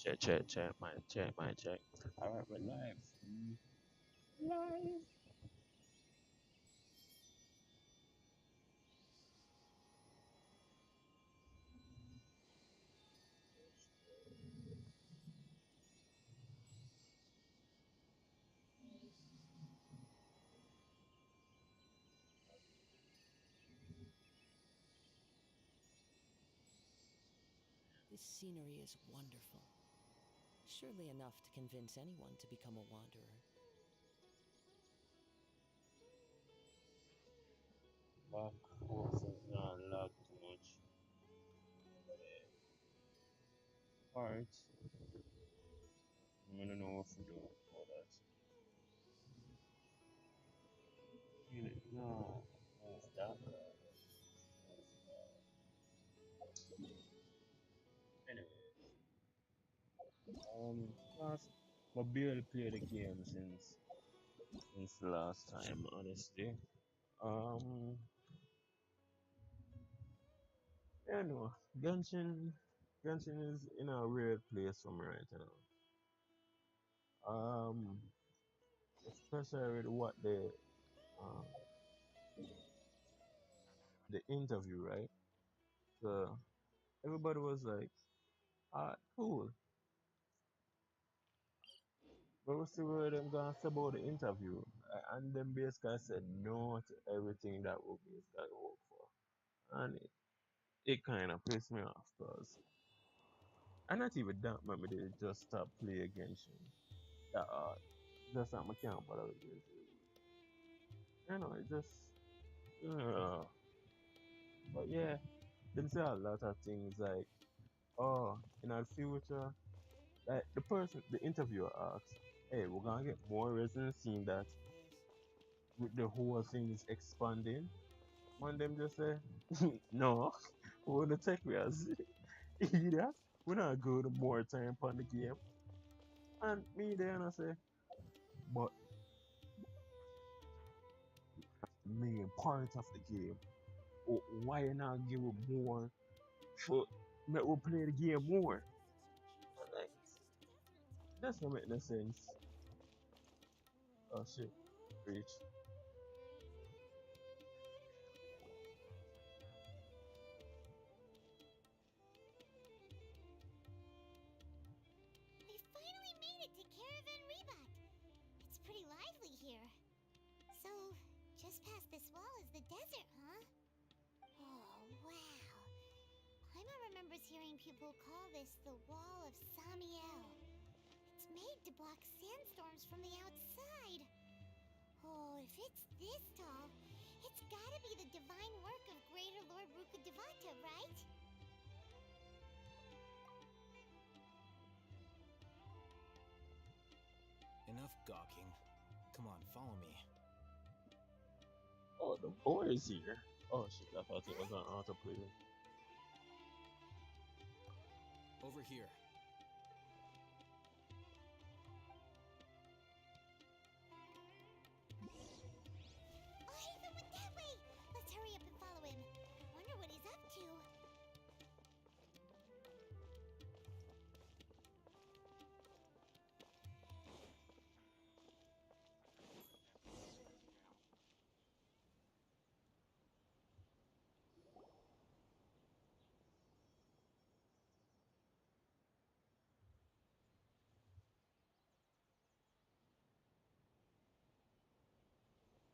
Check, my check. Alright, we're live. Live. This scenery is wonderful. Surely enough to convince anyone to become a wanderer. Back, hopefully not lag too much. Alright. I don't know what to do for that. Feel it now. Move that. Anyway, last, I barely played the game since the last time, honestly. Um, yeah, no, Genshin is in a weird place for me right now. Um, especially with what um the interview, right? So everybody was like, "Ah, cool," but we see where them gonna say about the interview, and then basically said no to everything that we basically work for, and it kind of pissed me off because, and not even that, maybe they just stop play against you. That just that I can't bother with this. You know, it just, uh, but yeah, them say a lot of things like, oh, in our future. Like the interviewer asks, "Hey, we're gonna get more residents seeing that with the whole thing is expanding." Man, them just say, "No, we're the tech we as idiot. We're not good more time on the game." And me then I say, "But the main part of the game, why you not give it more for make we play the game more?" Like, that's not make no sense. Oh shit, reach. We finally made it to Caravan Rebot. It's pretty lively here. So, just past this wall is the desert, huh? Oh, wow. Paimon remembers hearing people call this the Wall of Samiel. It's made to block sandstorms from the outside. Oh, if it's this tall, it's gotta be the divine work of Greater Lord Rukkhadevata, right? Enough gawking. Come on, follow me. Oh, the boy is here. Oh shit, I thought it was Huh? an autoplay. Over here. Oh, Hatham went that way! Let's hurry up and follow him. Wonder what he's up to.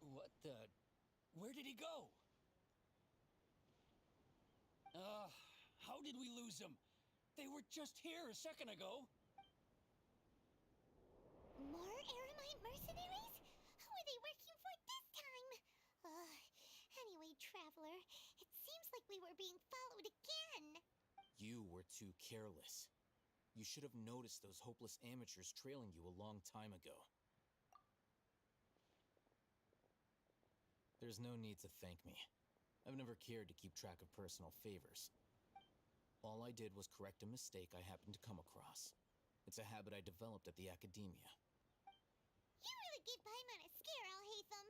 What the? Where did he go? How did we lose him? They were just here a second ago. More Aramite mercenaries? Who are they working for this time? Anyway, Traveler, it seems like we were being followed again. You were too careless. You should have noticed those hopeless amateurs trailing you a long time ago. There's no need to thank me. I've never cared to keep track of personal favors. All I did was correct a mistake I happened to come across. It's a habit I developed at the academia. You really gave Paimon a scare, Alhaitham.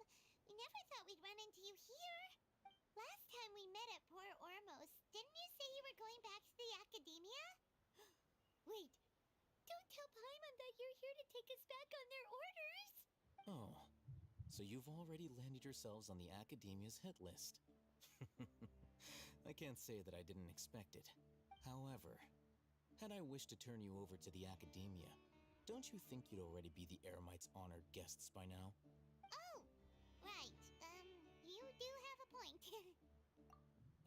We never thought we'd run into you here. Last time we met at Port Ormos, didn't you say you were going back to the academia? Wait, back on their orders. Oh, so you've already landed yourselves on the Academia's hit list. I can't say that I didn't expect it. However, had I wished to turn you over to the Academia, don't you think you'd already be the Eremites' honored guests by now? Oh, right. You do have a point.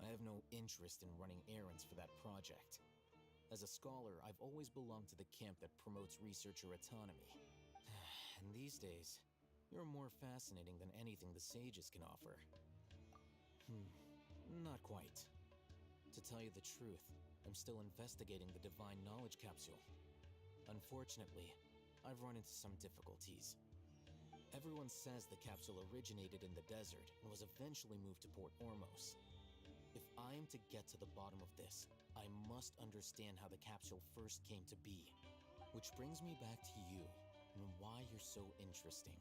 I have no interest in running errands for that project. As a scholar, I've always belonged to the camp that promotes researcher autonomy. And these days, you're more fascinating than anything the sages can offer. Not quite. To tell you the truth, I'm still investigating the Divine Knowledge Capsule. Unfortunately, I've run into some difficulties. Everyone says the capsule originated in the desert and was eventually moved to Port Ormos. If I am to get to the bottom of this, I must understand how the capsule first came to be. Which brings me back to you and why you're so interesting.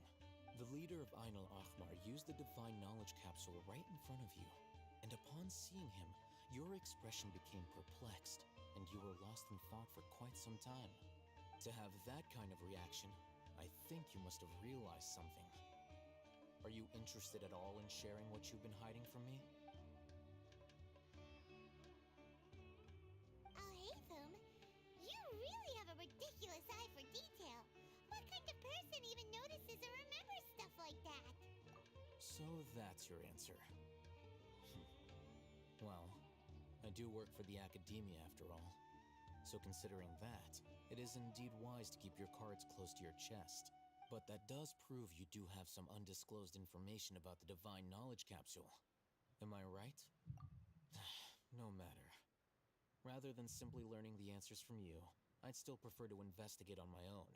The leader of Ainul Ahmar used the Divine Knowledge Capsule right in front of you, and upon seeing him, your expression became perplexed, and you were lost in thought for quite some time. To have that kind of reaction, I think you must have realized something. Are you interested at all in sharing what you've been hiding from me? Alhaitham, you really have a ridiculous eye for detail. What kind of person even notices or remembers stuff like that? So that's your answer. Well, I do work for the Academia after all. So considering that, it is indeed wise to keep your cards close to your chest. But that does prove you do have some undisclosed information about the Divine Knowledge Capsule. Am I right? No matter. Rather than simply learning the answers from you, I'd still prefer to investigate on my own.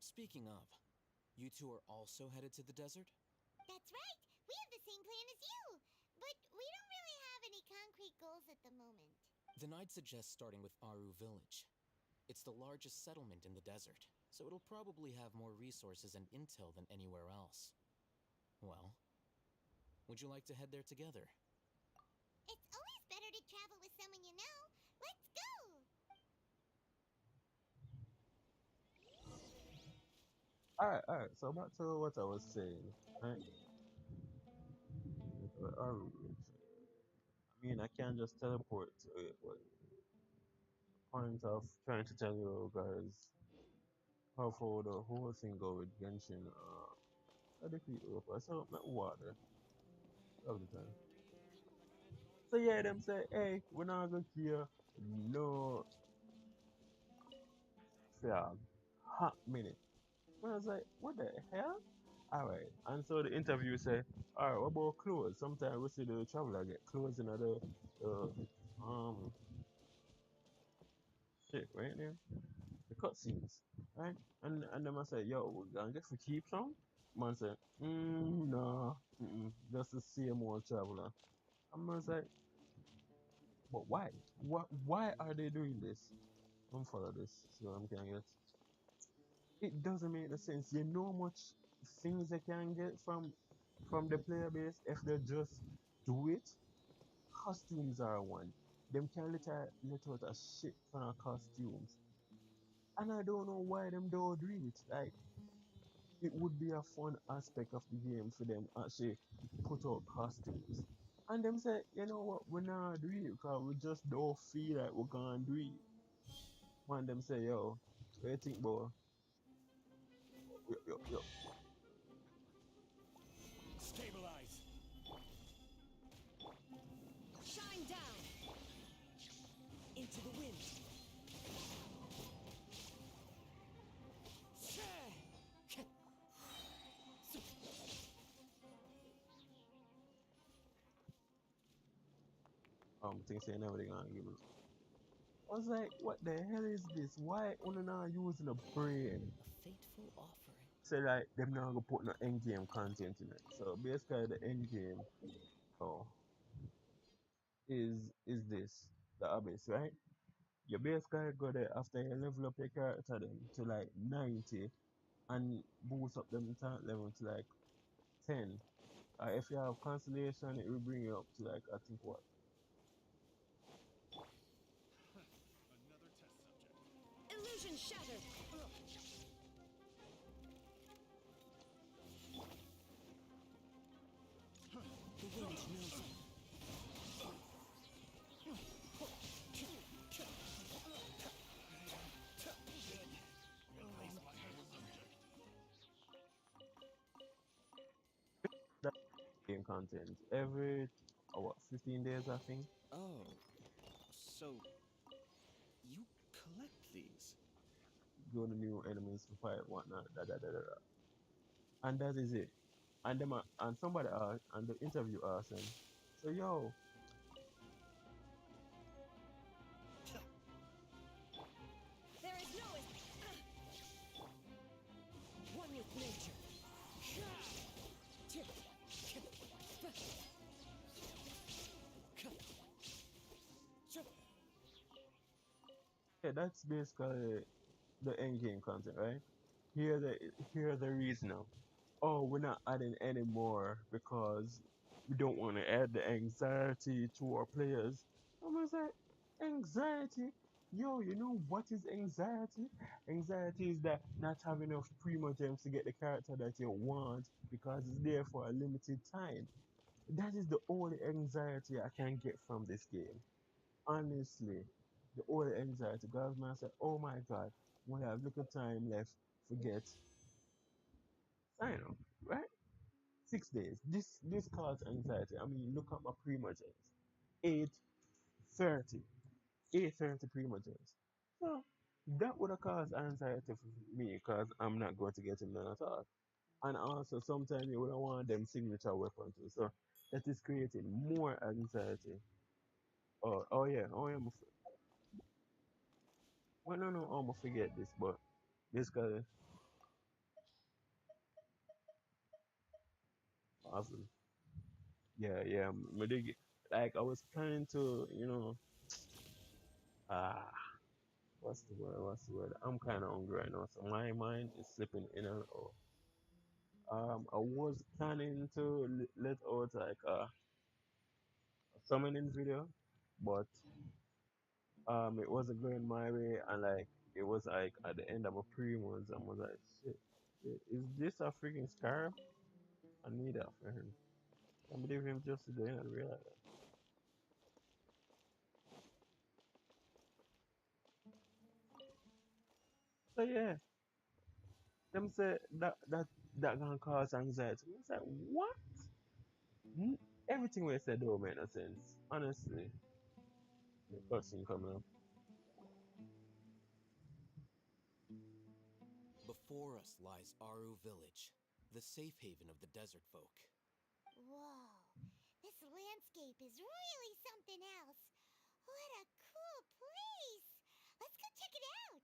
Speaking of, you two are also headed to the desert? That's right. We have the same plan as you. But we don't really have any concrete goals at the moment. Then I'd suggest starting with Aru Village. It's the largest settlement in the desert, so it'll probably have more resources and intel than anywhere else. Well, would you like to head there together? It's always better to travel with someone you know. Let's go! Alright, so back to what I was saying, right? I mean, I can't just teleport to it, but point of trying to tell you guys how far the whole thing go with Genshin, I defeat Europa, so make water, all the time. So yeah, them say, hey, we're not gonna care, no, frog, hot minute. I was like, what the hell? Alright, and so the interview say, alright, what about clothes? Sometimes we see the traveler get clothes in the um shit right there, the cutscenes, right? And them I say, yo, we gonna get to keep some? Man say, no, just the same old traveler. And man say, but why? Why are they doing this? Don't follow this. See what I'm getting at? It doesn't make no sense. You know how much things they can get from the player base if they just do it. Costumes are one. Them can let out a shit ton of costumes. And I don't know why them don't do it. Like, it would be a fun aspect of the game for them actually put out costumes. And them say, you know what, we're not doing it because we just don't feel like we're gonna do it. One them say, yo, what you think, boy? Yo. Stabilize. Shine down! Into the wind! Things say never they gonna give it. I was like, what the hell is this? Why only not using a brain? A fateful offering. Say like them not gonna put no end game content in it. So basically the end game oh is this the abyss, right? You basically go there after you level up your character then to like 90 and boost up them talent level to like 10. If you have constellation it will bring you up to like I think what. Another test subject. Illusion shattered! content every what 15 days, I think. Oh, so you collect these? Go to new enemies to fight, whatnot, da da da da da. And that is it. And them and somebody asked, and the interview asked him, so yo, There is no one with nature. yeah, that's basically the end game content, right? Here the here the reason now. Oh, we're not adding any more because we don't want to add the anxiety to our players. I was like, anxiety? Yo, you know what is anxiety? Anxiety is that not having enough primogems to get the character that you want because it's there for a limited time. That is the only anxiety I can get from this game. Honestly, the only anxiety. Because man said, oh my god, we have little time left. Forget sign up, right? 6 days. This caused anxiety. I mean, look at my primogens. 8:30. 8:30 primogens. So that would have caused anxiety for me because I'm not going to get him none at all. And also sometimes you would have want them signature weapon too. So that is creating more anxiety. Oh yeah, well no no, I'm gonna forget this, but basically awesome. Yeah, yeah. Like I was planning to, ah what's the word? What's the word? I'm kind of hungry right now, so my mind is slipping in and out. I was planning to let out like a summoning video, but it wasn't going my way, and like it was like at the end of a pre-ones, and was like, shit, is this a freaking scarab? I need that for him. I believe him just today and realize that. So yeah, them say that gonna cause anxiety. I was like, what? Hmm? Everything we said don't make no sense. Honestly, the cutscene coming up. Before us lies Aru Village, the safe haven of the desert folk. Whoa, this landscape is really something else. What a cool place! Let's go check it out!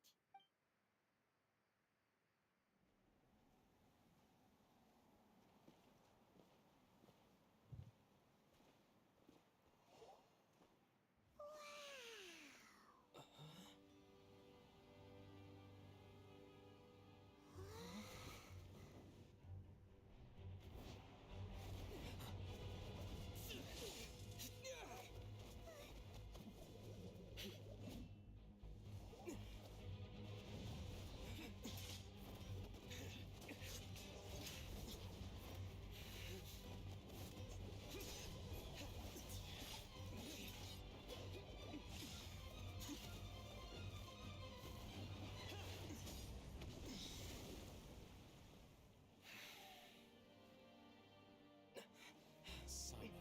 Sino.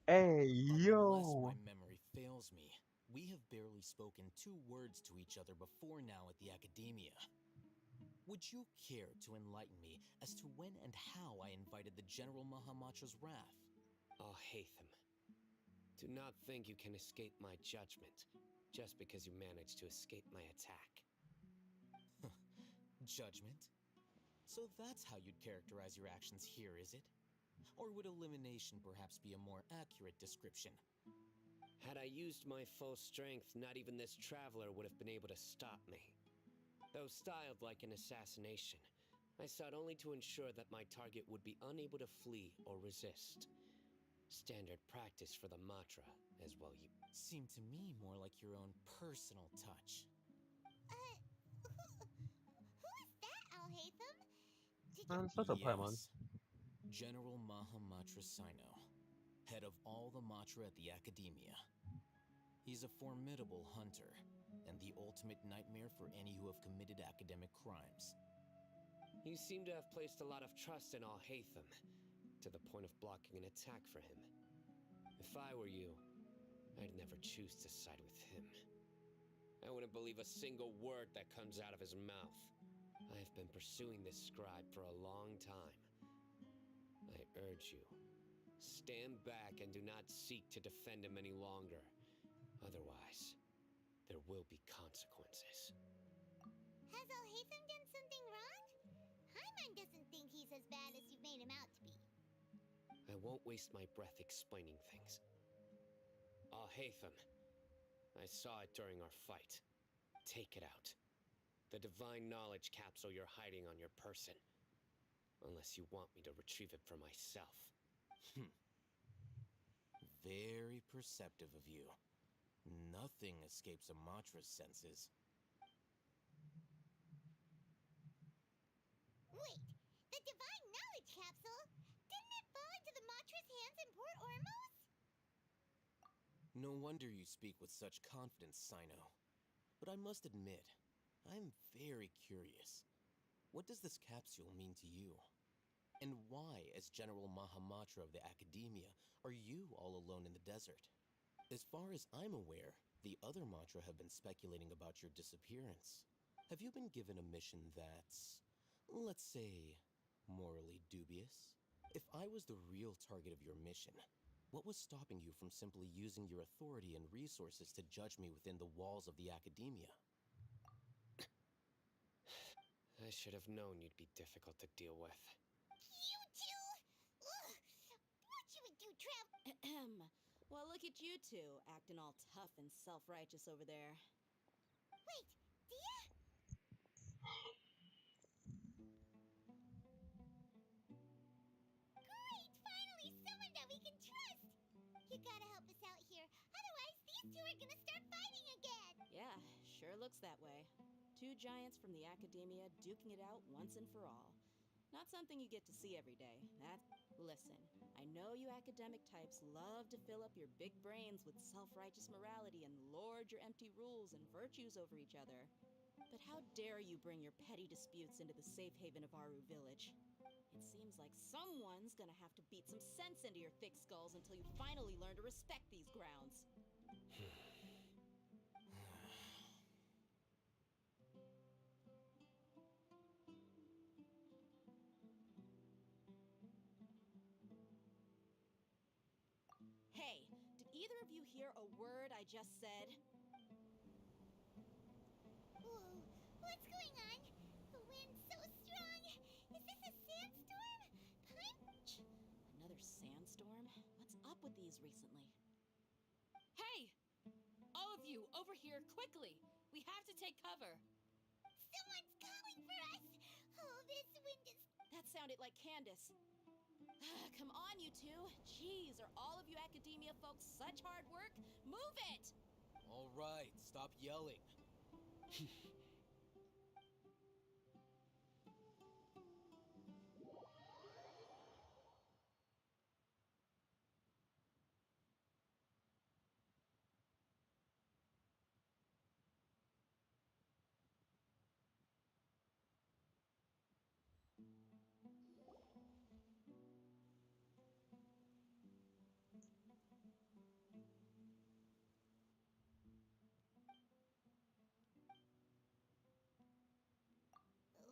Hey Unless my yo, memory fails me, we have barely spoken 2 words to each other before now at the Academia. Would you care to enlighten me as to when and how I invited the General Mahamatra's wrath? Oh, Hatham, do not think you can escape my judgment just because you managed to escape my attack. Judgment? So that's how you'd characterize your actions here, is it? Or would elimination perhaps be a more accurate description? Had I used my full strength, not even this traveler would have been able to stop me. Though styled like an assassination, I sought only to ensure that my target would be unable to flee or resist. Standard practice for the Matra, as well you... Seemed to me more like your own personal touch. Who is that, Alhaitham? Did you... man, shut up, Paimon. Yes, General Mahamatra Sino, head of all the Matra at the Academia. He's a formidable hunter, and the ultimate nightmare for any who have committed academic crimes. You seem to have placed a lot of trust in Alhaitham, to the point of blocking an attack for him. If I were you, I'd never choose to side with him. I wouldn't believe a single word that comes out of his mouth. I have been pursuing this scribe for a long time. I urge you, stand back and do not seek to defend him any longer. Otherwise, there will be consequences. Has Alhaitham done something wrong? Paimon doesn't think he's as bad as you've made him out to be. I won't waste my breath explaining things. Alhaitham, I saw it during our fight. Take it out. The divine knowledge capsule you're hiding on your person. Unless you want me to retrieve it for myself. Very perceptive of you. Nothing escapes Amatra's senses. Wait, the divine knowledge capsule? Didn't it fall into the Matra's hands in Port Ormos? No wonder you speak with such confidence, Sino. But I must admit, I'm very curious. What does this capsule mean to you? And why, as General Mahamatra of the Academia, are you all alone in the desert? As far as I'm aware, the other Matra have been speculating about your disappearance. Have you been given a mission that's, let's say, morally dubious? If I was the real target of your mission, what was stopping you from simply using your authority and resources to judge me within the walls of the Academia? I should have known you'd be difficult to deal with. You two! Ugh! What you would do, Trav? Well, look at you two, acting all tough and self-righteous over there. Wait, Dia? Great! Finally, someone that we can trust! You gotta help us out here. Otherwise, these two are gonna start fighting again! Yeah, sure looks that way. Two giants from the Academia duking it out once and for all. Not something you get to see every day. Listen, I know you academic types love to fill up your big brains with self-righteous morality and lord your empty rules and virtues over each other. But how dare you bring your petty disputes into the safe haven of Aru Village? It seems like someone's gonna have to beat some sense into your thick skulls until you finally learn to respect these grounds. Hey, did either of you hear a word I just said? Whoa, what's going on? The wind's so strong! Is this a sandstorm? Punch? Another sandstorm? What's up with these recently? Hey! All of you, over here, quickly! We have to take cover! Someone's calling for us! Oh, this wind is... That sounded like Candace. Come on, you two! Jeez, are all of you Academia folks such hard work? Move it! All right, stop yelling.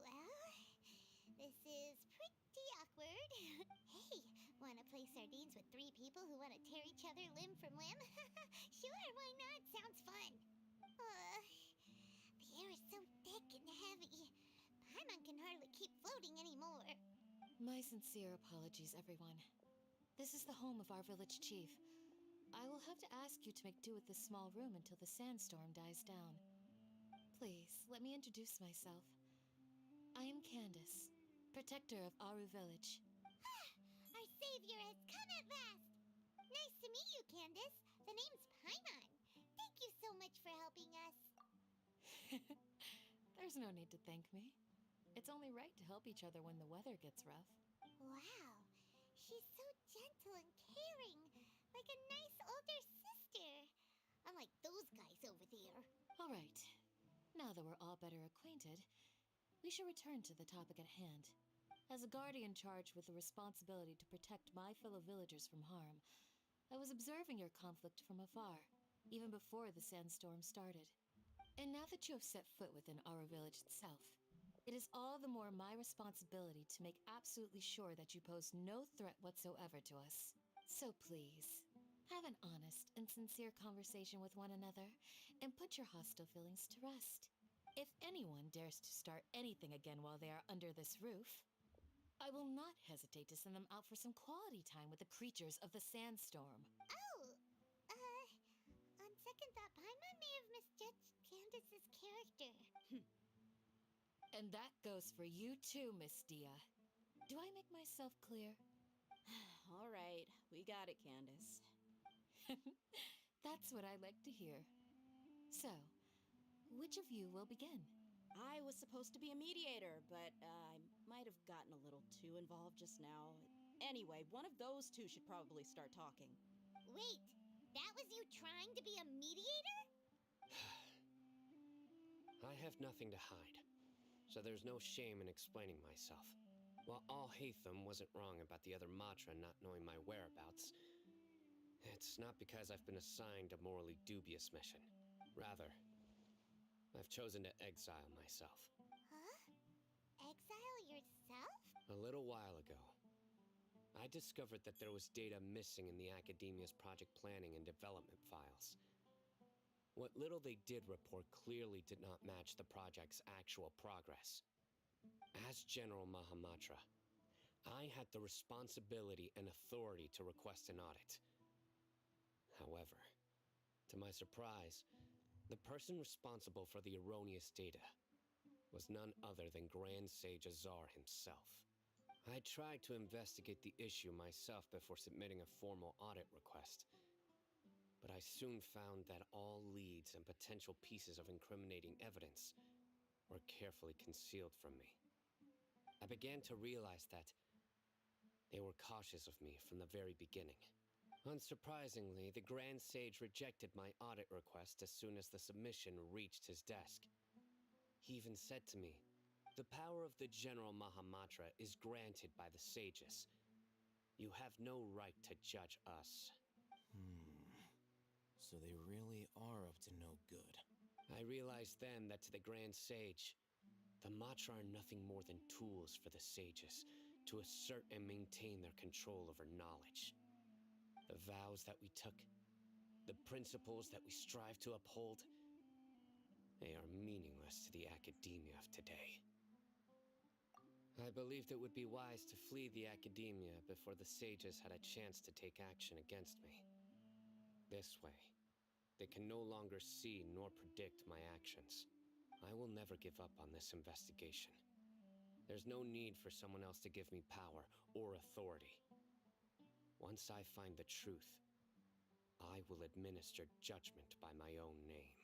Well, this is pretty awkward. Hey, wanna play sardines with three people who wanna tear each other limb from limb? Sure, why not? Sounds fun. The air is so thick and heavy. Paimon can hardly keep floating anymore. My sincere apologies, everyone. This is the home of our village chief. I will have to ask you to make do with this small room until the sandstorm dies down. Please, let me introduce myself. I am Candace, protector of Aru Village. Our savior has come at last! Nice to meet you, Candace. The name's Paimon. Thank you so much for helping us. There's no need to thank me. It's only right to help each other when the weather gets rough. Wow, she's so gentle and caring, like a nice older sister. Unlike those guys over there. All right, now that we're all better acquainted, We should return to the topic at hand. As a guardian charged with the responsibility to protect my fellow villagers from harm, I was observing your conflict from afar, even before the sandstorm started. And now that you have set foot within our village itself, it is all the more my responsibility to make absolutely sure that you pose no threat whatsoever to us. So please, have an honest and sincere conversation with one another and put your hostile feelings to rest. If anyone dares to start anything again while they are under this roof, I will not hesitate to send them out for some quality time with the creatures of the sandstorm. Oh, on second thought, Paimon may have misjudged Candace's character. And that goes for you too, Miss Dia. Do I make myself clear? All right, we got it, Candace. That's what I like to hear. So, which of you will begin? I was supposed to be a mediator, but I might have gotten a little too involved just now. Anyway, one of those two should probably start talking. Wait, that was you trying to be a mediator? I have nothing to hide, so there's no shame in explaining myself. While Alhaitham wasn't wrong about the other Matra not knowing my whereabouts, it's not because I've been assigned a morally dubious mission. Rather, I've chosen to exile myself. Huh? Exile yourself? A little while ago, I discovered that there was data missing in the Academia's project planning and development files. What little they did report clearly did not match the project's actual progress. As General Mahamatra, I had the responsibility and authority to request an audit. However, to my surprise, the person responsible for the erroneous data was none other than Grand Sage Azar himself. I tried to investigate the issue myself before submitting a formal audit request, but I soon found that all leads and potential pieces of incriminating evidence were carefully concealed from me. I began to realize that they were cautious of me from the very beginning. Unsurprisingly, the Grand Sage rejected my audit request as soon as the submission reached his desk. He even said to me, "The power of the General Mahamatra is granted by the sages. You have no right to judge us." So they really are up to no good. I realized then that to the Grand Sage, the Matra are nothing more than tools for the sages to assert and maintain their control over knowledge. The vows that we took, the principles that we strive to uphold, they are meaningless to the academia of today. I believed it would be wise to flee the academia before the sages had a chance to take action against me. This way, they can no longer see nor predict my actions. I will never give up on this investigation. There's no need for someone else to give me power or authority. Once I find the truth, I will administer judgment by my own name.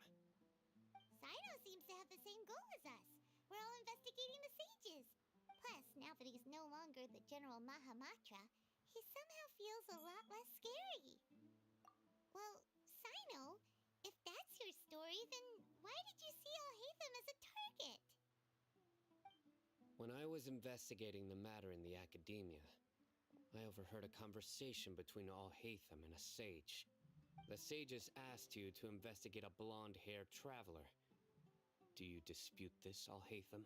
Sino seems to have the same goal as us. We're all investigating the sages. Plus, now that he's no longer the General Mahamatra, he somehow feels a lot less scary. Well, Sino, if that's your story, then why did you see Alhaitham as a target? When I was investigating the matter in the academia, I overheard a conversation between Alhaitham and a sage. The sages asked you to investigate a blonde-haired traveler. Do you dispute this, Alhaitham?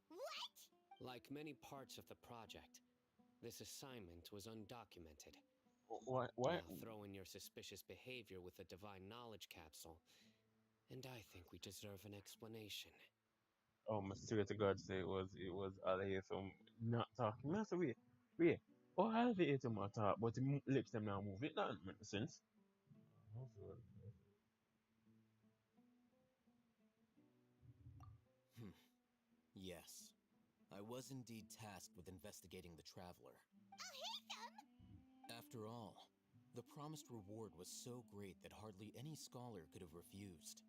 What? Like many parts of the project, this assignment was undocumented. What? Now throw in your suspicious behavior with the divine knowledge capsule, and I think we deserve an explanation. Oh, my swear to God, say it was Alhaitham not talking. I said, wait. Oh, Alhaitham not talk, but the lips them now move. It doesn't make sense. Yes. I was indeed tasked with investigating the traveler. Alhaitham? After all, the promised reward was so great that hardly any scholar could have refused.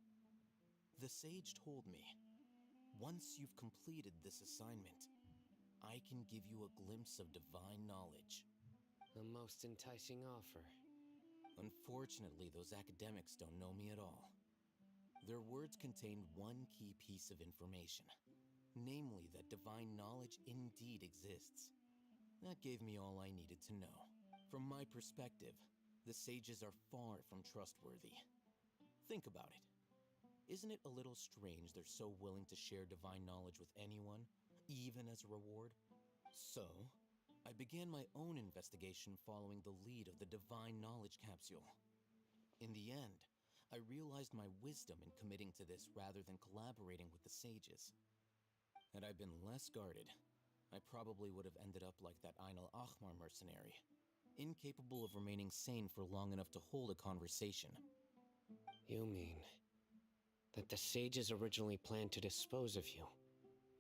The sage told me, once you've completed this assignment, I can give you a glimpse of divine knowledge. A most enticing offer. Unfortunately, those academics don't know me at all. Their words contain one key piece of information. namely that divine knowledge indeed exists. That gave me all I needed to know. From my perspective, the sages are far from trustworthy. Think about it. Isn't it a little strange they're so willing to share divine knowledge with anyone, even as a reward? So, I began my own investigation following the lead of the divine knowledge capsule. In the end, I realized my wisdom in committing to this rather than collaborating with the sages. Had I been less guarded, I probably would have ended up like that Ainul Ahmar mercenary, incapable of remaining sane for long enough to hold a conversation. You mean that the sages originally planned to dispose of you,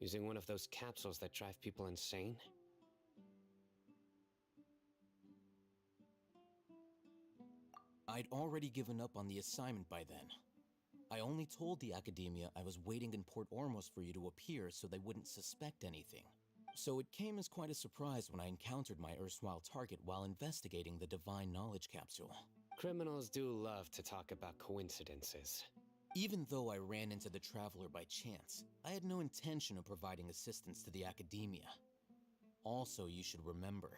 using one of those capsules that drive people insane? I'd already given up on the assignment by then. I only told the Academia I was waiting in Port Ormos for you to appear so they wouldn't suspect anything. So it came as quite a surprise when I encountered my erstwhile target while investigating the Divine Knowledge Capsule. Criminals do love to talk about coincidences. Even though I ran into the Traveler by chance, I had no intention of providing assistance to the Academia. Also, you should remember,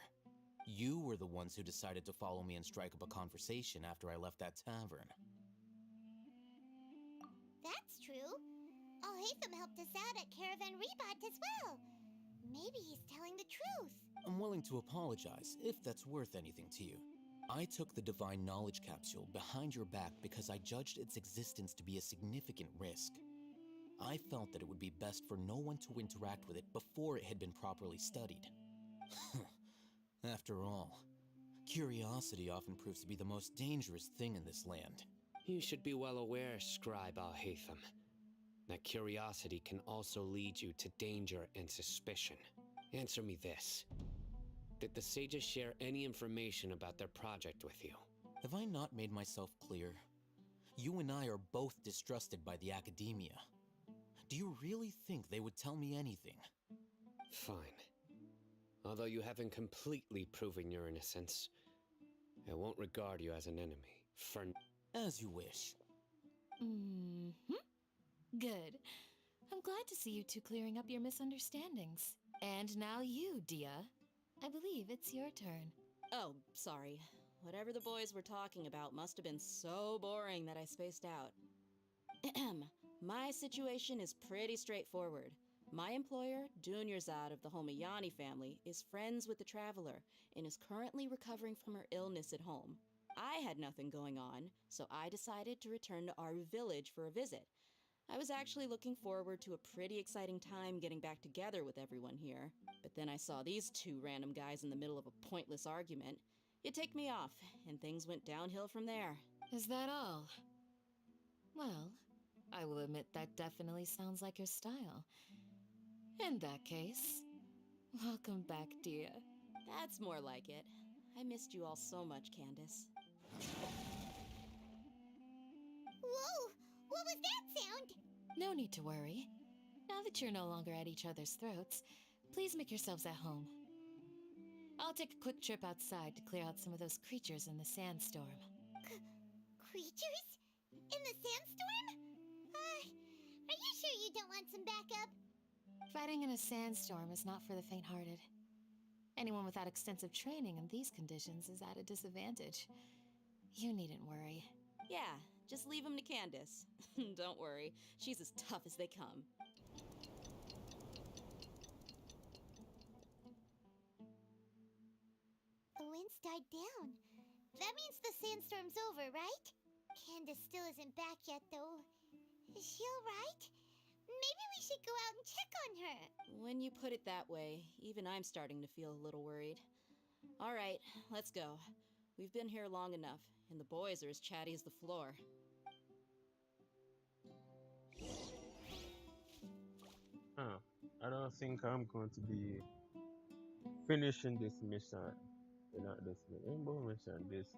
you were the ones who decided to follow me and strike up a conversation after I left that tavern. That's true. Alhaitham helped us out at Caravan Rebot as well. Maybe he's telling the truth. I'm willing to apologize, if that's worth anything to you. I took the Divine Knowledge Capsule behind your back because I judged its existence to be a significant risk. I felt that it would be best for no one to interact with it before it had been properly studied. After all, curiosity often proves to be the most dangerous thing in this land. You should be well aware, Scribe Alhaitham, that curiosity can also lead you to danger and suspicion. Answer me this. Did the sages share any information about their project with you? Have I not made myself clear? You and I are both distrusted by the Academia. Do you really think they would tell me anything? Fine. Although you haven't completely proven your innocence, I won't regard you as an enemy. As you wish. Good. I'm glad to see you two clearing up your misunderstandings. And now you, Dia. I believe it's your turn. Oh, sorry. Whatever the boys were talking about must have been so boring that I spaced out. My situation is pretty straightforward. My employer, Dunyarzad of the Homayani family, is friends with the Traveler and is currently recovering from her illness at home. I had nothing going on, so I decided to return to our village for a visit. I was actually looking forward to a pretty exciting time getting back together with everyone here. But then I saw these two random guys in the middle of a pointless argument. It ticked me off, and things went downhill from there. Is that all? Well, I will admit that definitely sounds like your style. In that case, welcome back, Dia. That's more like it. I missed you all so much, Candace. Whoa! What was that sound? No need to worry. Now that you're no longer at each other's throats, please make yourselves at home. I'll take a quick trip outside to clear out some of those creatures in the sandstorm. Creatures? In the sandstorm? Are you sure you don't want some backup? Fighting in a sandstorm is not for the faint-hearted. Anyone without extensive training in these conditions is at a disadvantage. You needn't worry. Yeah, just leave them to Candace. Don't worry, she's as tough as they come. The wind's died down. That means the sandstorm's over, right? Candace still isn't back yet, though. Is she alright? Maybe we should go out and check on her. When you put it that way, even I'm starting to feel a little worried. All right, let's go. We've been here long enough, and the boys are as chatty as the floor. I don't think I'm going to be finishing this mission. Not this rainbow mission, this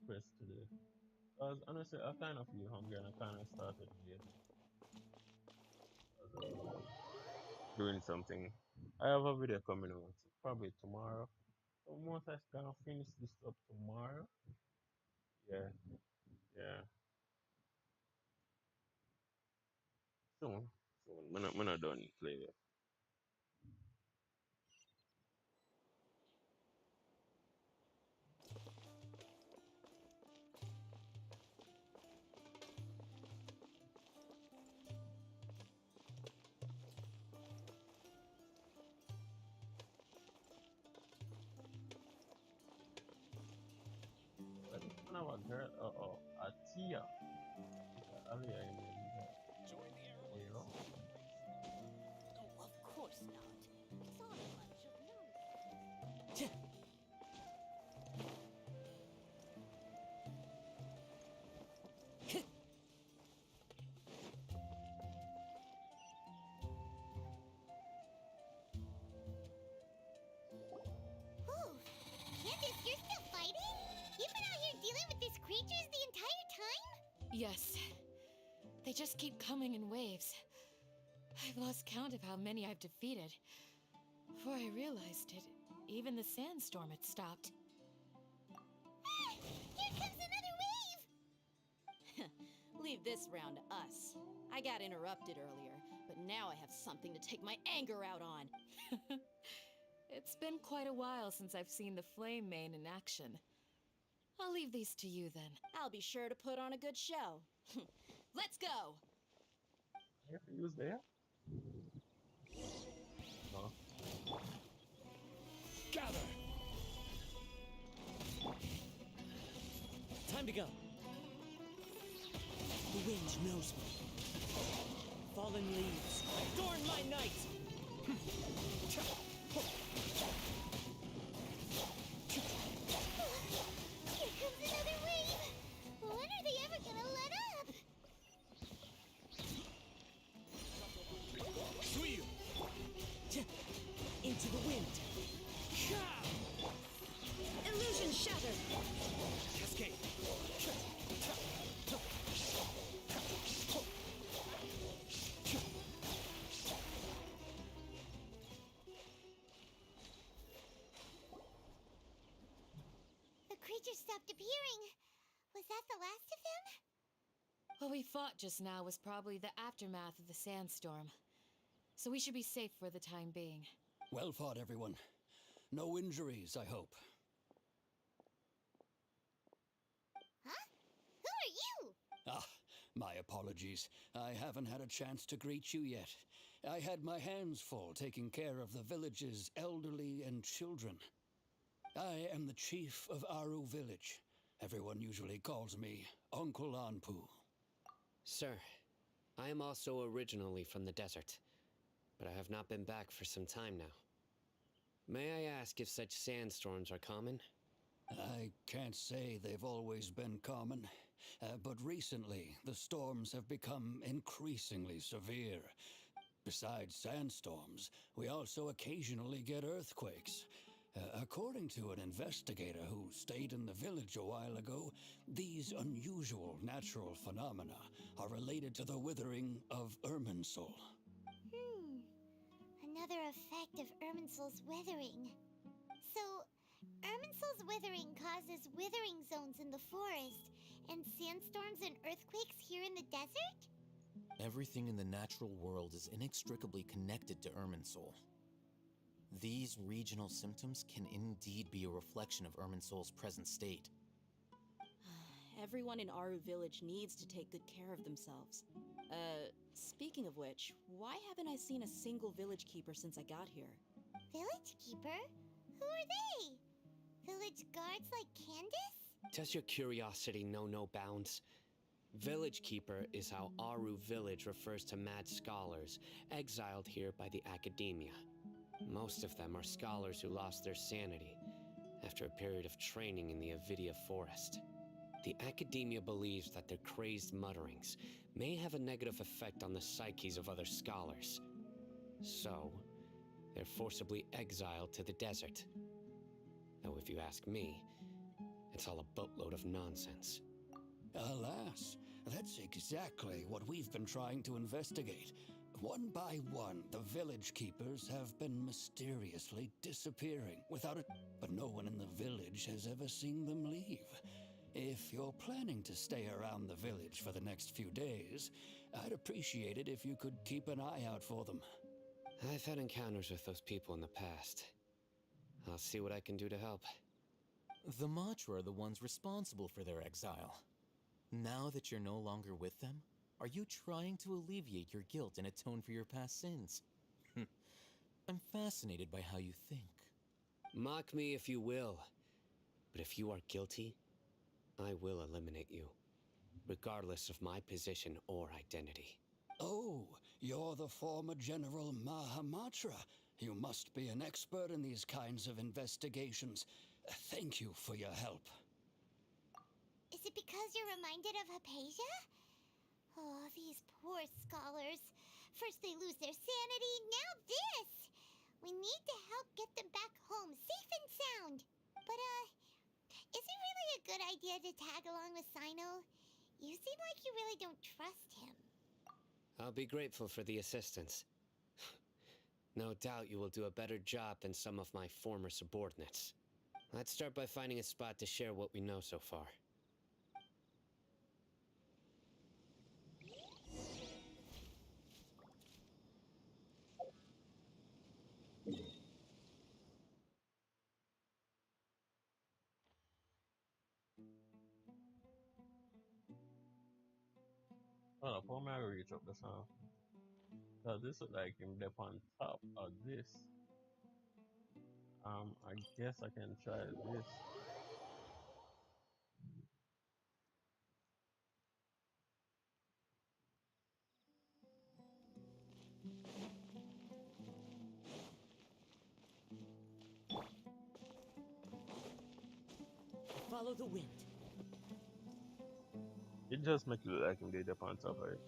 quest today. Because honestly, I kind of feel hungry and I kind of started late. Doing something. I have a video coming out probably tomorrow. So most I can finish this up tomorrow. Yeah. Soon. soon. I'm not done play yet. But this one of a girl, a Tia. Ali, I mean, you know. Oh, of course not. It's all a bunch of nonsense. Ooh, Candace, you're still fighting? You've been out here dealing with these creatures the entire time? Yes. They just keep coming in waves. I've lost count of how many I've defeated. Before I realized it, even the sandstorm had stopped. Ah, here comes another wave! Leave this round to us. I got interrupted earlier, but now I have something to take my anger out on. It's been quite a while since I've seen the Flame Mane in action. I'll leave these to you then. I'll be sure to put on a good show. Let's go! I have to use there? No. Gather! Time to go. The wind knows me. Fallen leaves, adorn my night! Here comes another wave! When are they ever gonna let up? Sumeru! Into the wind! Illusion shattered! Cascade! The creatures stopped appearing. Was that the last of them? What we fought just now was probably the aftermath of the sandstorm. So we should be safe for the time being. Well fought, everyone. No injuries, I hope. Huh? Who are you? Ah, my apologies. I haven't had a chance to greet you yet. I had my hands full taking care of the village's elderly and children. I am the chief of Aru village. Everyone usually calls me Uncle Anpu. Sir, I am also originally from the desert, but I have not been back for some time now. May I ask if such sandstorms are common? I can't say they've always been common, but recently the storms have become increasingly severe. Besides sandstorms, we also occasionally get earthquakes. According to an investigator who stayed in the village a while ago, these unusual natural phenomena are related to the withering of Irminsul. Another effect of Irminsul's withering. So, Irminsul's withering causes withering zones in the forest, and sandstorms and earthquakes here in the desert? Everything in the natural world is inextricably connected to Irminsul. These regional symptoms can indeed be a reflection of Irminsul's present state. Everyone in Aru village needs to take good care of themselves. Speaking of which, why haven't I seen a single village keeper since I got here? Village keeper? Who are they? Village guards like Candace? Does your curiosity know no bounds? Village Keeper is how Aru village refers to mad scholars exiled here by the academia. Most of them are scholars who lost their sanity after a period of training in the Avidia forest. The academia believes that their crazed mutterings may have a negative effect on the psyches of other scholars. So, they're forcibly exiled to the desert. Though if you ask me, it's all a boatload of nonsense. Alas, that's exactly what we've been trying to investigate. One by one, the village keepers have been mysteriously disappearing without it, but no one in the village has ever seen them leave. If you're planning to stay around the village for the next few days, I'd appreciate it if you could keep an eye out for them. I've had encounters with those people in the past. I'll see what I can do to help. The Matra are the ones responsible for their exile. Now that you're no longer with them, are you trying to alleviate your guilt and atone for your past sins? I'm fascinated by how you think. Mock me if you will, but if you are guilty, I will eliminate you, regardless of my position or identity. Oh, you're the former General Mahamatra. You must be an expert in these kinds of investigations. Thank you for your help. Is it because you're reminded of Hypatia? Oh, these poor scholars. First they lose their sanity, now this! We need to help get them back home, safe and sound. But, is it really a good idea to tag along with Sino? You seem like you really don't trust him. I'll be grateful for the assistance. No doubt you will do a better job than some of my former subordinates. Let's start by finding a spot to share what we know so far. Hold up, how am I gonna reach up the sound? So this look like him up on top of this. I guess I can try this. Follow the wind. It just makes it look like him did up on top of it.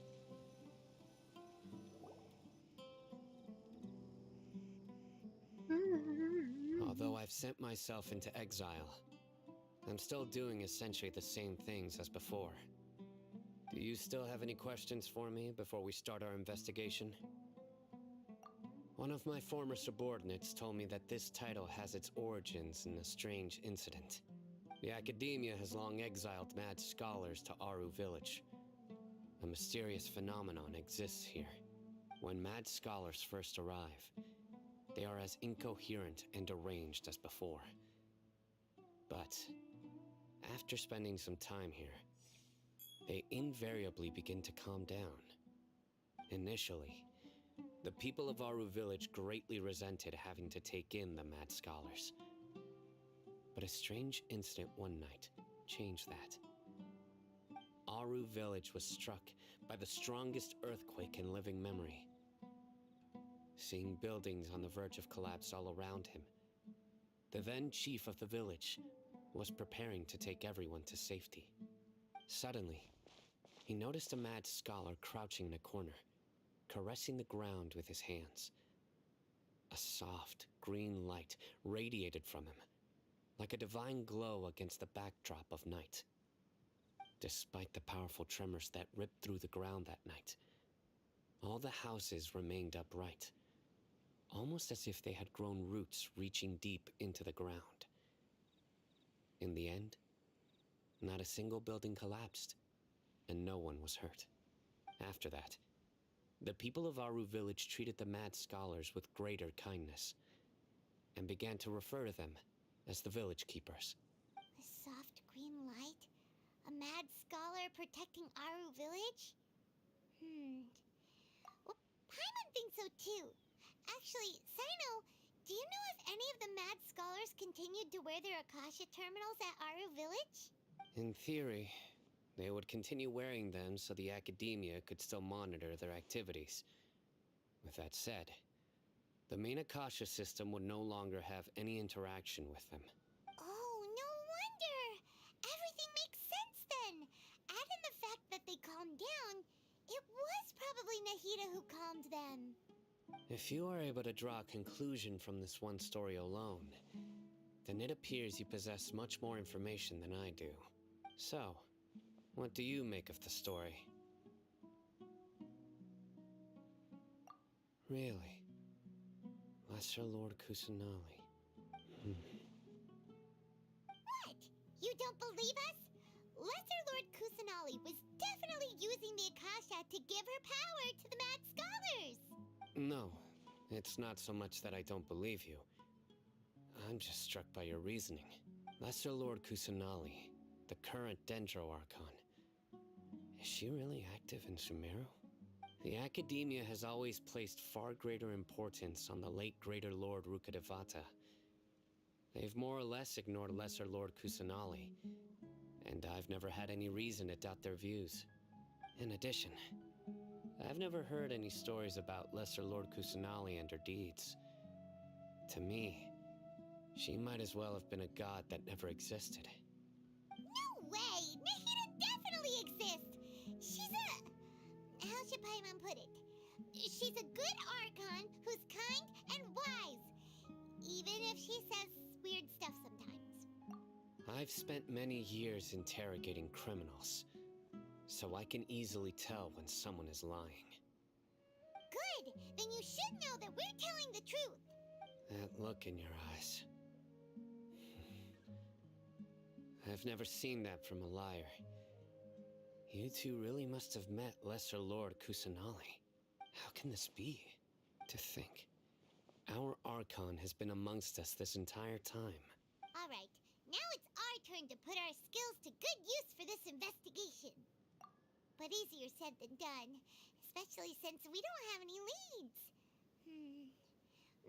Although I've sent myself into exile, I'm still doing essentially the same things as before. Do you still have any questions for me before we start our investigation? One of my former subordinates told me that this title has its origins in a strange incident. The Academia has long exiled mad scholars to Aru Village. A mysterious phenomenon exists here. When mad scholars first arrive, they are as incoherent and deranged as before. But after spending some time here, they invariably begin to calm down. Initially, the people of Aru Village greatly resented having to take in the mad scholars. But a strange incident one night changed that. Aru Village was struck by the strongest earthquake in living memory. Seeing buildings on the verge of collapse all around him, the then chief of the village was preparing to take everyone to safety. Suddenly, he noticed a mad scholar crouching in a corner, caressing the ground with his hands. A soft, green light radiated from him, like a divine glow against the backdrop of night. Despite the powerful tremors that ripped through the ground that night, all the houses remained upright, almost as if they had grown roots reaching deep into the ground. In the end, not a single building collapsed, and no one was hurt. After that, the people of Aru Village treated the mad scholars with greater kindness, and began to refer to them as the Village Keepers. A soft green light? A mad scholar protecting Aru Village? Well, Paimon thinks so too. Actually, Sino, do you know if any of the mad scholars continued to wear their Akasha terminals at Aru Village? In theory, they would continue wearing them so the Academia could still monitor their activities. With that said, the main Akasha system would no longer have any interaction with them. Oh, no wonder! Everything makes sense then! Add in the fact that they calmed down, it was probably Nahida who calmed them. If you are able to draw a conclusion from this one story alone, then it appears you possess much more information than I do. So, what do you make of the story? Really? Lesser Lord Kusanali. What? You don't believe us? Lesser Lord Kusanali was definitely using the Akasha to give her power to the Mad Scholars. No, it's not so much that I don't believe you. I'm just struck by your reasoning. Lesser Lord Kusanali, the current Dendro Archon. Is she really active in Sumeru? The Academia has always placed far greater importance on the late Greater Lord Rukkhadevata. They've more or less ignored Lesser Lord Kusanali, and I've never had any reason to doubt their views. In addition, I've never heard any stories about Lesser Lord Kusanali and her deeds. To me, she might as well have been a god that never existed. No way! Nahida definitely exists! She's a... how should Paimon put it? She's a good Archon who's kind and wise, even if she says weird stuff sometimes. I've spent many years interrogating criminals, so I can easily tell when someone is lying. Good! Then you should know that we're telling the truth. That look in your eyes. I've never seen that from a liar. You two really must have met Lesser Lord Kusanali. How can this be? To think, our Archon has been amongst us this entire time. All right, now it's our turn to put our skills to good use for this investigation. But easier said than done, especially since we don't have any leads.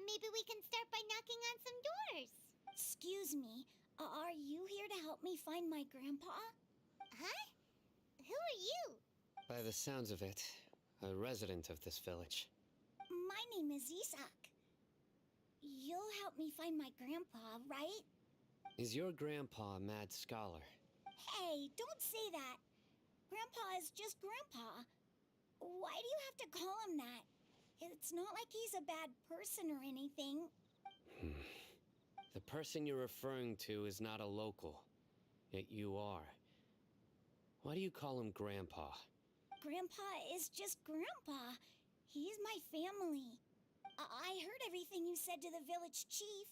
Maybe we can start by knocking on some doors. Excuse me, are you here to help me find my grandpa? Huh? Who are you? By the sounds of it, a resident of this village. My name is Isak. You'll help me find my grandpa, right? Is your grandpa a mad scholar? Hey, don't say that. Grandpa is just Grandpa. Why do you have to call him that? It's not like he's a bad person or anything. The person you're referring to is not a local, yet you are. Why do you call him Grandpa? Grandpa is just Grandpa. He's my family. I heard everything you said to the village chief.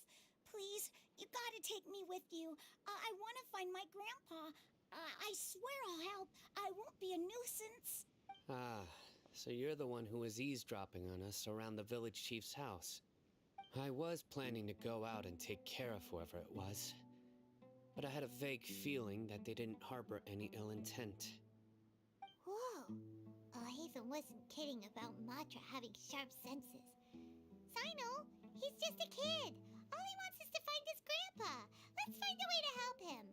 Please, you gotta take me with you. I want to find my grandpa. I swear I'll help. I won't be a nuisance. Ah, so you're the one who was eavesdropping on us around the village chief's house. I was planning to go out and take care of whoever it was, but I had a vague feeling that they didn't harbor any ill intent. Whoa. Hazen wasn't kidding about Matra having sharp senses. Sino, he's just a kid. All he wants is to find his grandpa. Let's find a way to help him.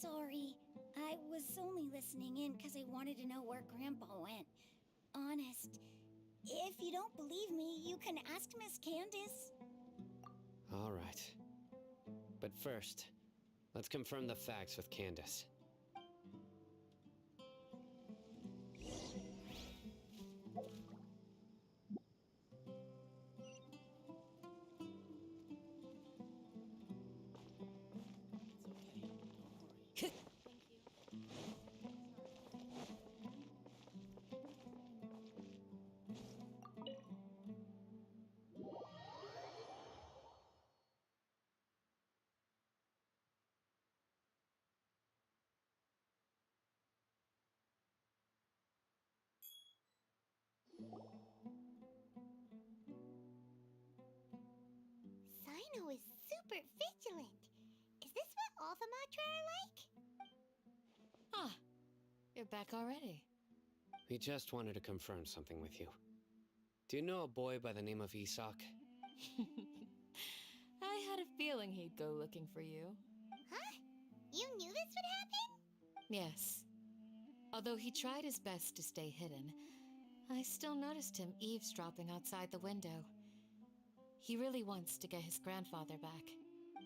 Sorry, I was only listening in because I wanted to know where Grandpa went. Honest. If you don't believe me, you can ask Miss Candace. All right. But first, let's confirm the facts with Candace. Sino is super vigilant. Is this what all the Matra are like? Ah, you're back already. We just wanted to confirm something with you. Do you know a boy by the name of Isak? I had a feeling he'd go looking for you. Huh? You knew this would happen? Yes. Although he tried his best to stay hidden, I still noticed him eavesdropping outside the window. He really wants to get his grandfather back.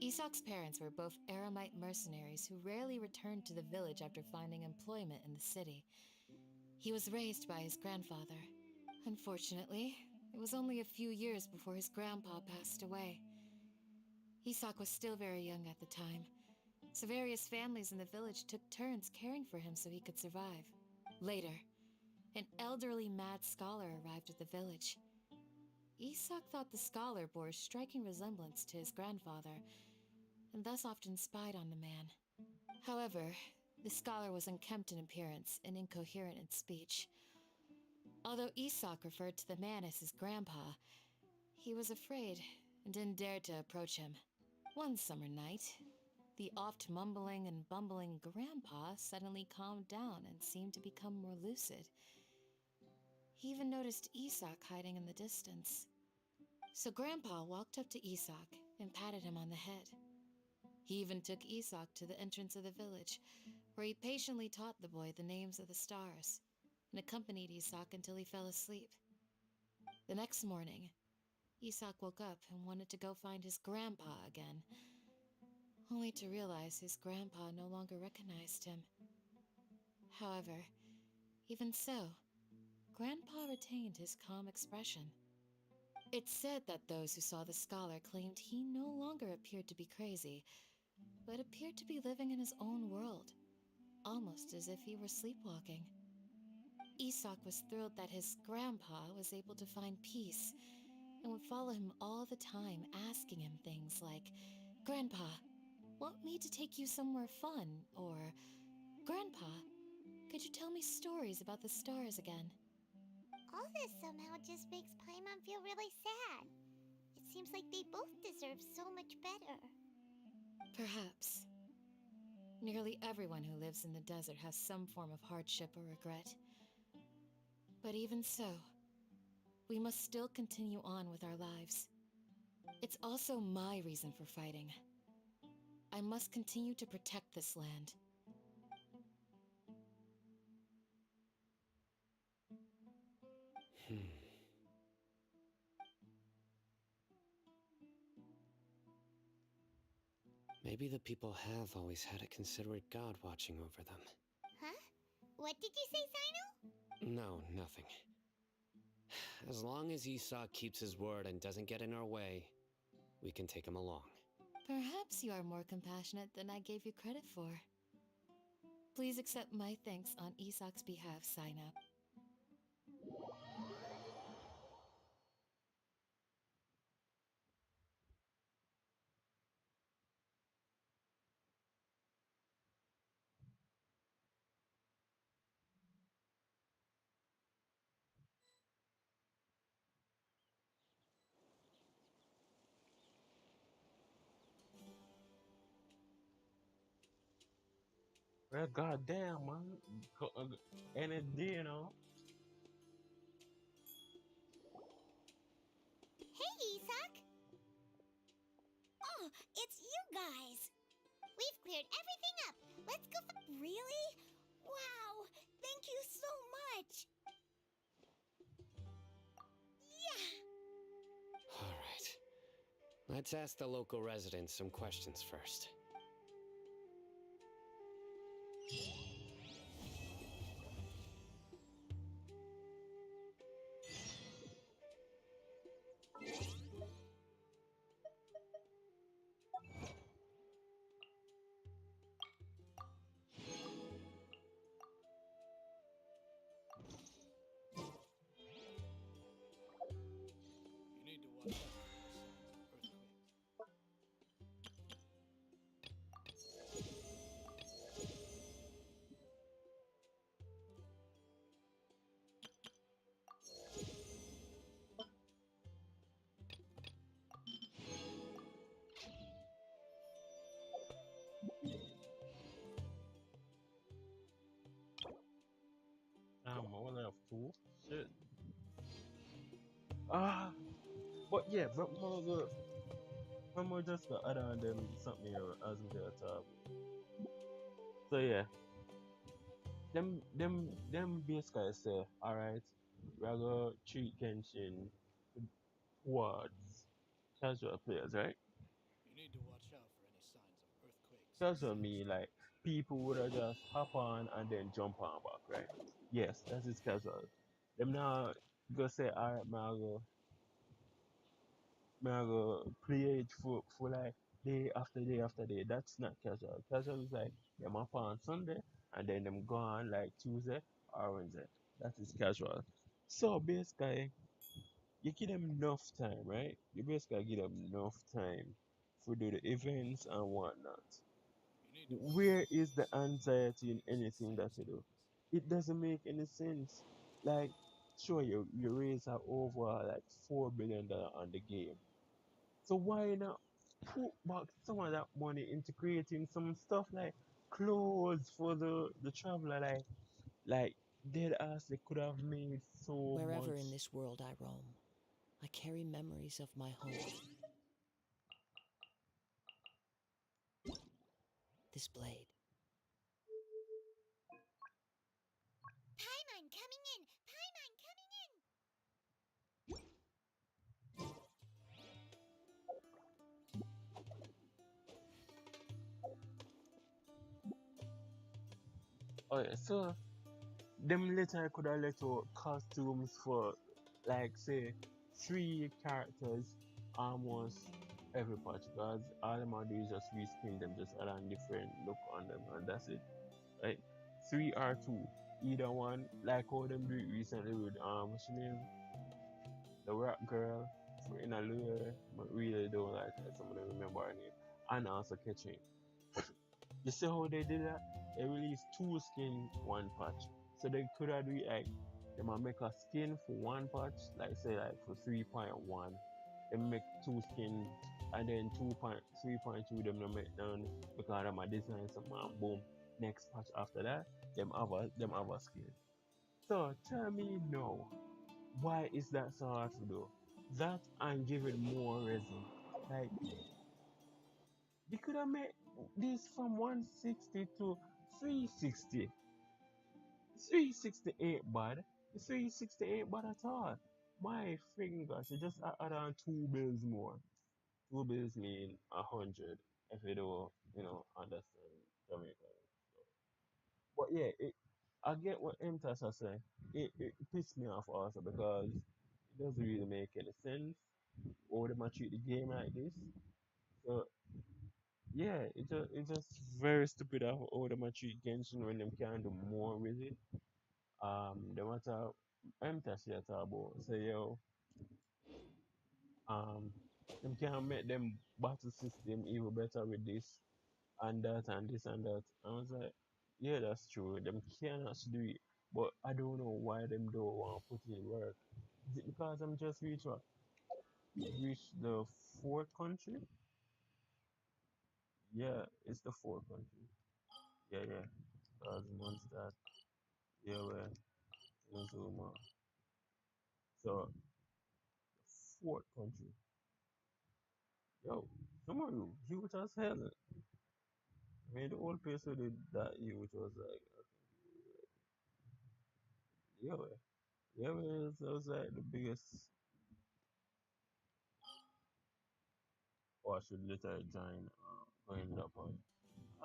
Isak's parents were both Aramite mercenaries who rarely returned to the village after finding employment in the city. He was raised by his grandfather. Unfortunately, it was only a few years before his grandpa passed away. Isak was still very young at the time, so various families in the village took turns caring for him so he could survive. Later, an elderly mad scholar arrived at the village. Isak thought the scholar bore a striking resemblance to his grandfather, and thus often spied on the man. However, The scholar was unkempt in appearance and incoherent in speech. Although Isak referred to the man as his grandpa, he was afraid and didn't dare to approach him. One summer night, the oft mumbling and bumbling grandpa suddenly calmed down and seemed to become more lucid. He even noticed Isak hiding in the distance. So Grandpa walked up to Isak and patted him on the head. He even took Isak to the entrance of the village, where he patiently taught the boy the names of the stars and accompanied Isak until he fell asleep. The next morning, Isak woke up and wanted to go find his grandpa again, only to realize his grandpa no longer recognized him. However, even so, Grandpa retained his calm expression. It's said that those who saw the scholar claimed he no longer appeared to be crazy, but appeared to be living in his own world, almost as if he were sleepwalking. Isak was thrilled that his grandpa was able to find peace and would follow him all the time, asking him things like, "Grandpa, want me to take you somewhere fun?" Or, "Grandpa, could you tell me stories about the stars again?" All this somehow just makes Paimon feel really sad. It seems like they both deserve so much better. Perhaps. Nearly everyone who lives in the desert has some form of hardship or regret. But even so, we must still continue on with our lives. It's also my reason for fighting. I must continue to protect this land. Maybe the people have always had a considerate god watching over them. Huh? What did you say, Sino? No, nothing. As long as Esau keeps his word and doesn't get in our way, we can take him along. Perhaps you are more compassionate than I gave you credit for. Please accept my thanks on Isak's behalf, Sino. Well, goddamn, man. Any day, you know. Hey, Isak! Oh, it's you guys! We've cleared everything up. Let's go. Really? Wow! Thank you so much! Yeah! Alright. Let's ask the local residents some questions first. I only have two. Shit. Ah, but yeah, but more just to add on them something here as we get talk. So yeah, them basically say, alright, we're gonna treat Genshin towards casual players, right? Casual me like people would have just hop on and then jump on back, right? Yes, that is casual. Them now go say, alright, me I go play it for like day after day after day. That's not casual. Casual is like them up on Sunday and then them go on like Tuesday or Wednesday. That is casual. So basically, you give them enough time, right? You basically give them enough time to do the events and whatnot. Where is the anxiety in anything that you do? It doesn't make any sense. Like, sure, you raise her over like $4 billion on the game. So why not put back some of that money into creating some stuff like clothes for the traveler? Like dead ass, they could have made so Wherever much. in this world I roam, I carry memories of my home. This blade. Paimon coming in! Paimon coming in! Oh yeah, so them later could have let out costumes for like say 3 characters almost every patch because all them are do is just reskin them, just add on different look on them and that's it. Right? 3 or 2. Either one, like how them do it recently with what's her name? The rap girl for in a lure, but really don't like her. Some of them remember her name. And also catching. You see how they did that? They released 2 skin one patch. So they could have do it like they might make a skin for one patch, like say like for 3.1. They make 2 skin and then 3.2 them they make down because them a design something and boom. Next patch after that, them have a skin. So tell me no. Why is that so hard to do? That and give it more resin. Like they could have made this from 160 to 360. 360 ain't bad. 360 ain't bad at all. My freaking gosh, you just add on 2 bills more. 2 bills mean 100 if you don't, understand Jamaican. But yeah, I get what MTAS are saying. It pissed me off also because it doesn't really make any sense. Or they might treat the game like this. So yeah, it's just very stupid how they might treat Genshin when them can do more with it. The matter MTAS here talk about say yo, them can make them battle system even better with this and that and this and that. I was like, yeah, that's true. Them can actually do it, but I don't know why them don't want to put in work. Is it because I'm just reach the fourth country? Yeah, it's the fourth country. Yeah, yeah. Because Mondstadt, yeah, where Inazuma. So fourth country. Yo, Sumeru, huge as hell. I mean, the old place who did that huge was like, yeah, where. Yeah, man, it was like the biggest. Oh, I should later join going that point.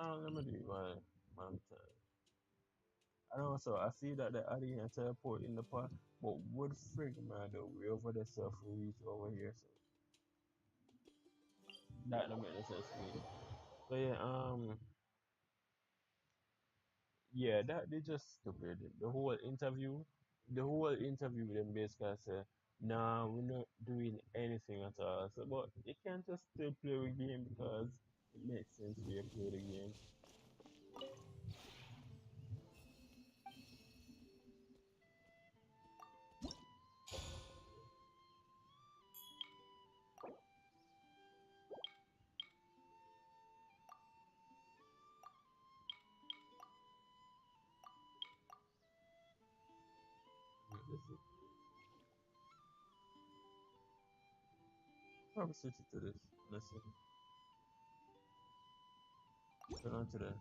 Let me do it while I'm time. And also, I see that they're adding a teleport in the park, but what frig, man, though, we over there, so we reach over here, so that don't make no sense to me. So yeah, yeah, that they just stupid. The whole interview with them basically say, nah, we're not doing anything at all. So, but you can't just still play the game because it makes sense for you to play the game. This is probably switch it to this. Let's see. Turn on to the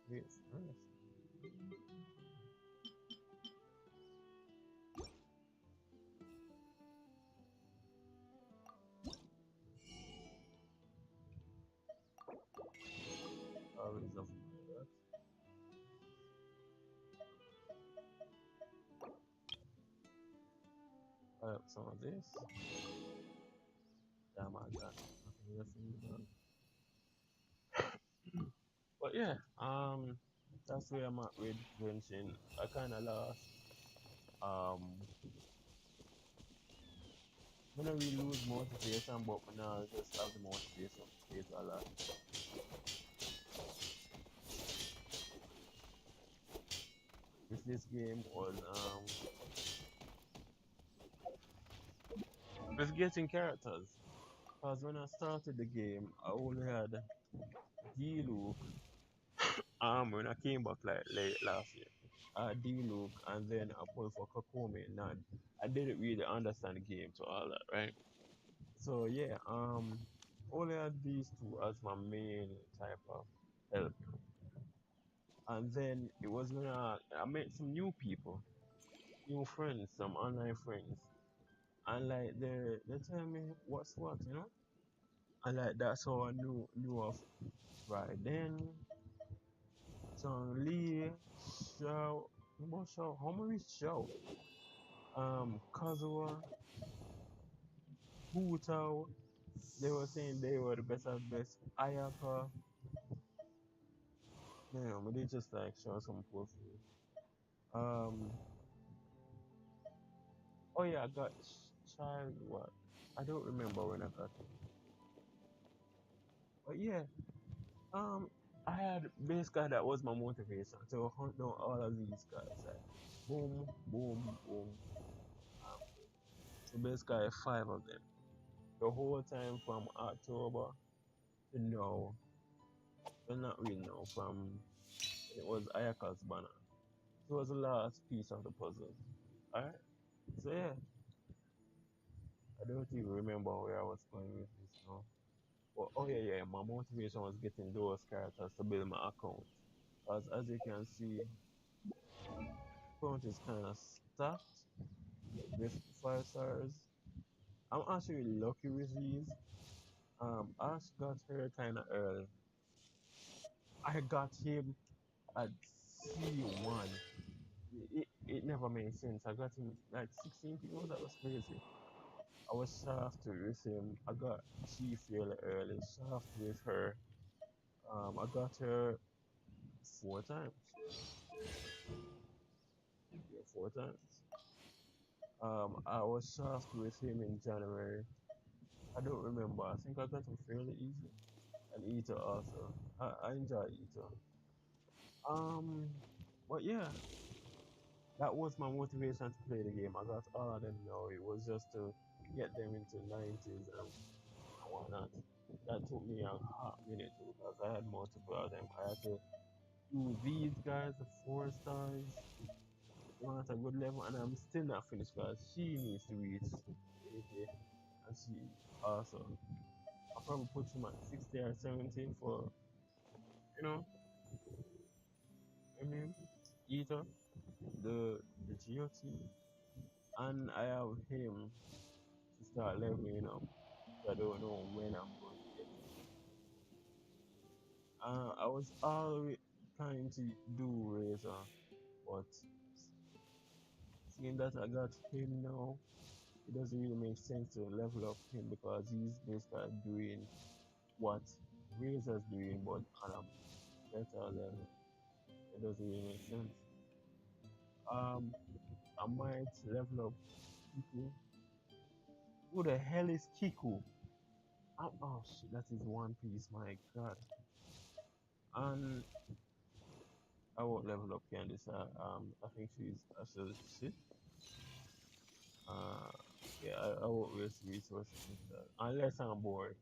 yes, nice. Always of that. Some of this. Damn, I got nothing left in the But yeah, that's where I'm at with Genshin. I kind of lost. When I really lose motivation, but now I just have the motivation this game was with getting characters. Cause when I started the game, I only had D-Luke. When I came back like late last year, D-Luke and then I pulled for Kakome and none. I didn't really understand the game to all that, right? So yeah, only had these two as my main type of help. And then it was when I met some new people, new friends, some online friends, and like they tell me what's what, you know, and like that's how I knew of right then. Chong Lee, Xiao, what Xiao? How many Xiao? Kazuha, Hu Tao. They were saying they were the best of best. Ayaka, damn, but they just like show some post. Um, oh yeah, I got child what? I don't remember when I got it. But yeah, um, I had basically that was my motivation to hunt down all of these guys. Like, boom, boom, boom. So basically five of them. The whole time from October to now. Well, not really now. From it was Ayaka's banner. It was the last piece of the puzzle. Alright. So yeah, I don't even remember where I was going with this now. But oh yeah, my motivation was getting those characters to build my account. Because as you can see, account is kind of stacked with 5 stars. I'm actually lucky with these. Ash got her kind of early. I got him at C1. It never made sense. I got him like 16 people. That was crazy. I was shafted with him. I got Chief really early. Shafted with her. I got her 4 times. Yeah, 4 times. I was shafted with him in January. I don't remember. I think I got him fairly easy. And Ito also. I enjoy Ito. Um, but yeah, that was my motivation to play the game. I got all of them now. It was just to get them into 90s and whatnot. That took me a hot minute too because I had multiple of them. I had to do these guys, the 4 stars. They want a good level, and I'm still not finished because she needs to reach 80, and she also. I'll probably put him at 60 or 17 for, you know, I mean, Ito, the GOT, and I have him to start leveling up. I don't know when I'm going to get him. I was always trying to do Razor, but seeing that I got him now, it doesn't really make sense to level up him because he's basically doing what Razor's doing, but on a better level. It doesn't really make sense. Um, I might level up Kiku. Who the hell is Kiku? Oh shit, that is One Piece. My God. And I won't level up Candice. I think she's actually shit. Uh, yeah, I won't waste resources with that unless I'm bored.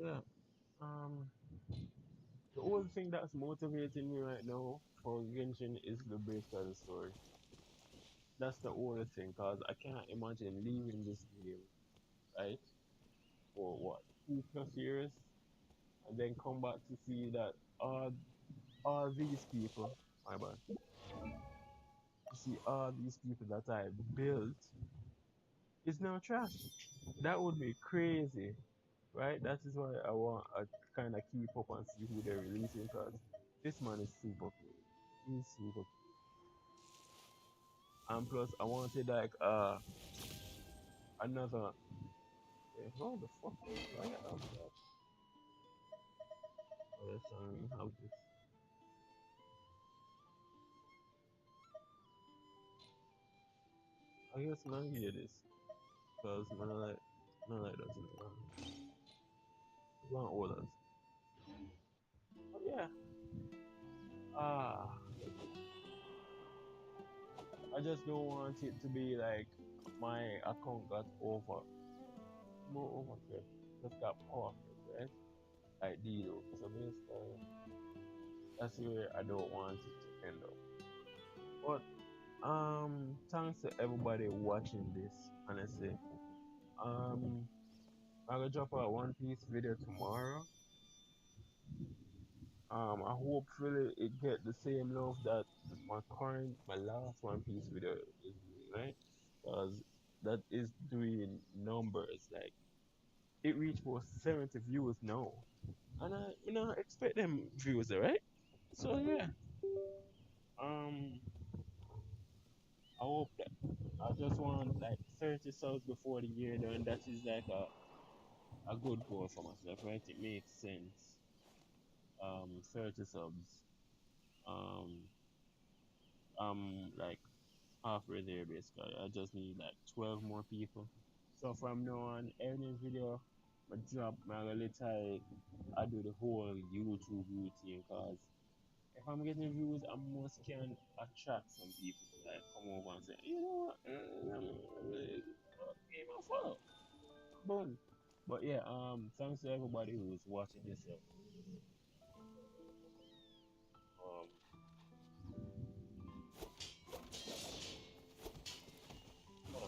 Yeah. Um, the only thing that's motivating me right now for Genshin is the base of the story. That's the only thing, cause I cannot imagine leaving this game, right, for what 2+ years, and then come back to see that all these people, my bad, to see all these people that I built is now trash. That would be crazy, right? That is why I want to kind of keep up and see who they're releasing, cause this man is super cool. He's super cool. And plus, I wanted like another. How the fuck? Why I have that? Oh, yes, I have this. I guess man hear this, cause man like that. One orders. But yeah. Ah. I just don't want it to be like my account got more overfed, just got powerful, right? Like Dido. So basically, that's where I don't want it to end up. But thanks to everybody watching this. Honestly, I'm gonna drop a One Piece video tomorrow. I hopefully it get the same love that my last One Piece video is doing, right? Because that is doing numbers like it reached for 70 views now, and I you know expect them views, right? So yeah, um, I hope that I just want like 30 subs before the year done. That is like a good goal for myself, right? It makes sense. 30 subs. Um, like halfway there basically. I just need like 12 more people. So from now on, every video I drop, my literally I do the whole YouTube routine because if I'm getting views, I must can attract some people to like come over and say, you know what, give me a follow. Boom. But yeah, thanks to everybody who's watching this. Um, hold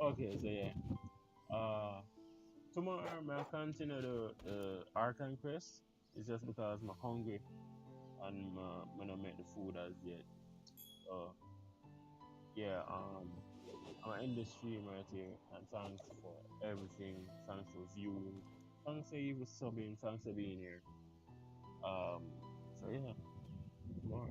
on. Okay, so yeah. Tomorrow I continue the Archon quest. It's just because I'm hungry and I don't make the food as yet. So yeah, I'm end the stream right here. And thanks for everything. Thanks for viewing. Thanks for even subbing. Thanks for being here. So yeah, tomorrow.